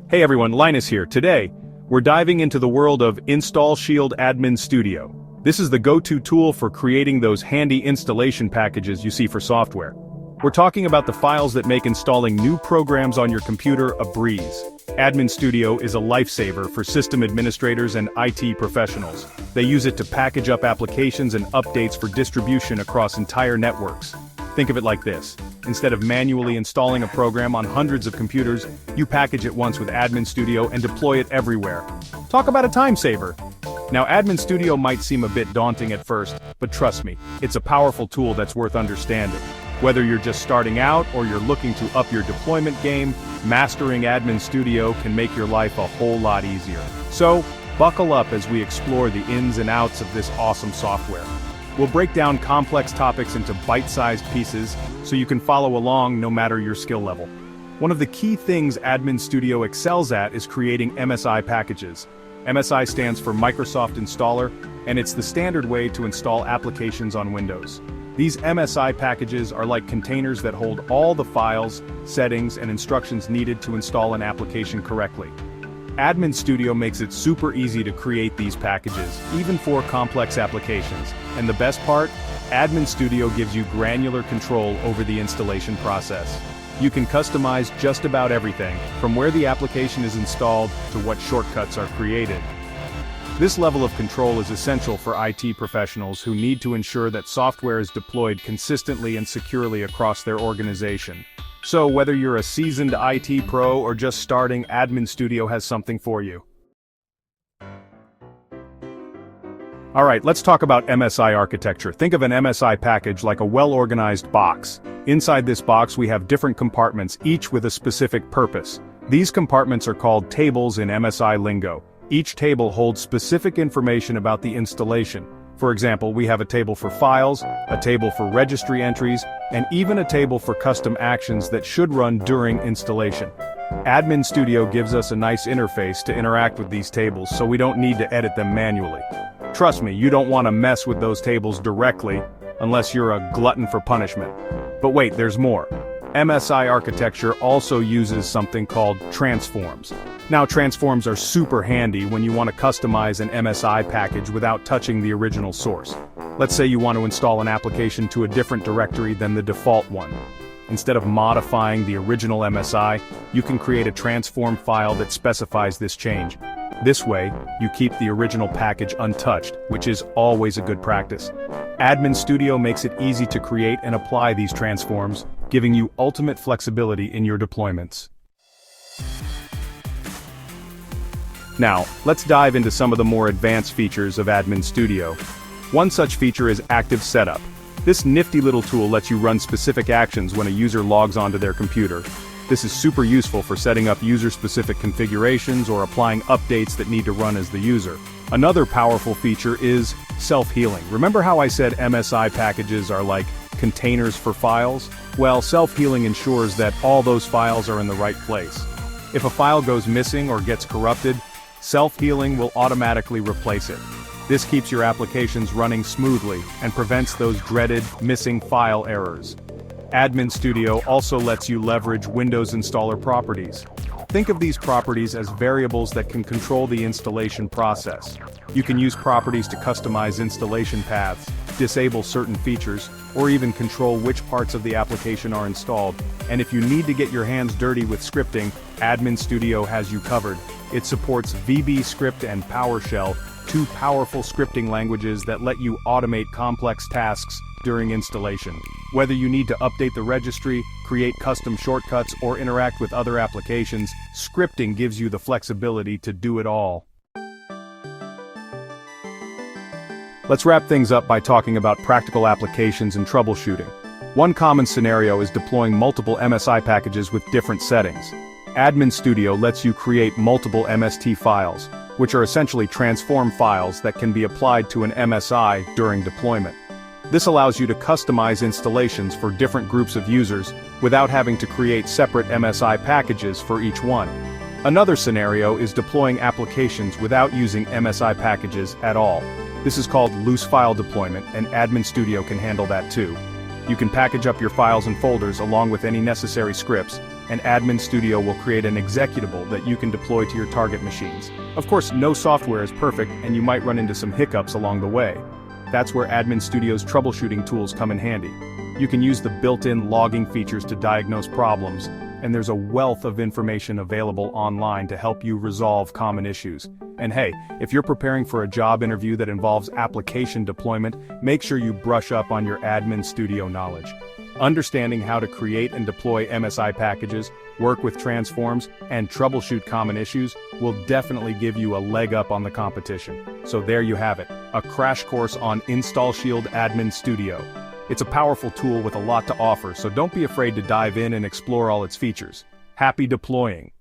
Hey everyone, Linus here. Today, we're diving into the world of Install Shield Admin Studio. This is the go-to tool for creating those handy installation packages you see for software. We're talking about the files that make installing new programs on your computer a breeze. Admin Studio is a lifesaver for system administrators and IT professionals. They use it to package up applications and updates for distribution across entire networks. Think of it like this. Instead of manually installing a program on hundreds of computers, you package it once with Admin Studio and deploy it everywhere. Talk about a time saver. Now, Admin Studio might seem a bit daunting at first, but trust me, it's a powerful tool that's worth understanding. Whether you're just starting out or you're looking to up your deployment game, mastering Admin Studio can make your life a whole lot easier. So, buckle up as we explore the ins and outs of this awesome software. We'll break down complex topics into bite-sized pieces so you can follow along no matter your skill level. One of the key things Admin Studio excels at is creating MSI packages. MSI stands for Microsoft Installer, and it's the standard way to install applications on Windows. These MSI packages are like containers that hold all the files, settings, and instructions needed to install an application correctly. Admin Studio makes it super easy to create these packages, even for complex applications. And the best part? Admin Studio gives you granular control over the installation process. You can customize just about everything, from where the application is installed to what shortcuts are created. This level of control is essential for IT professionals who need to ensure that software is deployed consistently and securely across their organization. So whether you're a seasoned IT pro or just starting, Admin Studio has something for you. Alright, let's talk about MSI architecture. Think of an MSI package like a well-organized box. Inside this box we have different compartments, each with a specific purpose. These compartments are called tables in MSI lingo. Each table holds specific information about the installation. For example, we have a table for files, a table for registry entries, and even a table for custom actions that should run during installation. Admin Studio gives us a nice interface to interact with these tables so we don't need to edit them manually. Trust me, you don't want to mess with those tables directly, unless you're a glutton for punishment. But wait, there's more. MSI architecture also uses something called transforms. Now, transforms are super handy when you want to customize an MSI package without touching the original source. Let's say you want to install an application to a different directory than the default one. Instead of modifying the original MSI, you can create a transform file that specifies this change. This way, you keep the original package untouched, which is always a good practice. Admin Studio makes it easy to create and apply these transforms, giving you ultimate flexibility in your deployments. Now, let's dive into some of the more advanced features of Admin Studio. One such feature is Active Setup. This nifty little tool lets you run specific actions when a user logs onto their computer. This is super useful for setting up user-specific configurations or applying updates that need to run as the user. Another powerful feature is self-healing. Remember how I said MSI packages are like containers for files? Well, self-healing ensures that all those files are in the right place. If a file goes missing or gets corrupted, self-healing will automatically replace it. This keeps your applications running smoothly and prevents those dreaded missing file errors. Admin Studio also lets you leverage Windows installer properties. Think of these properties as variables that can control the installation process. You can use properties to customize installation paths, disable certain features, or even control which parts of the application are installed. And if you need to get your hands dirty with scripting, Admin Studio has you covered. It supports VB Script and PowerShell, two powerful scripting languages that let you automate complex tasks during installation. Whether you need to update the registry, create custom shortcuts, or interact with other applications, scripting gives you the flexibility to do it all. Let's wrap things up by talking about practical applications and troubleshooting. One common scenario is deploying multiple MSI packages with different settings. Admin Studio lets you create multiple MST files, which are essentially transform files that can be applied to an MSI during deployment. This allows you to customize installations for different groups of users without having to create separate MSI packages for each one. Another scenario is deploying applications without using MSI packages at all. This is called loose file deployment, and Admin Studio can handle that too. You can package up your files and folders along with any necessary scripts, and Admin Studio will create an executable that you can deploy to your target machines. Of course, no software is perfect and you might run into some hiccups along the way. That's where Admin Studio's troubleshooting tools come in handy. You can use the built-in logging features to diagnose problems, and there's a wealth of information available online to help you resolve common issues. And hey, if you're preparing for a job interview that involves application deployment, make sure you brush up on your Admin Studio knowledge. Understanding how to create and deploy MSI packages, work with transforms, and troubleshoot common issues will definitely give you a leg up on the competition. So there you have it, a crash course on InstallShield Admin Studio. It's a powerful tool with a lot to offer, so don't be afraid to dive in and explore all its features. Happy deploying!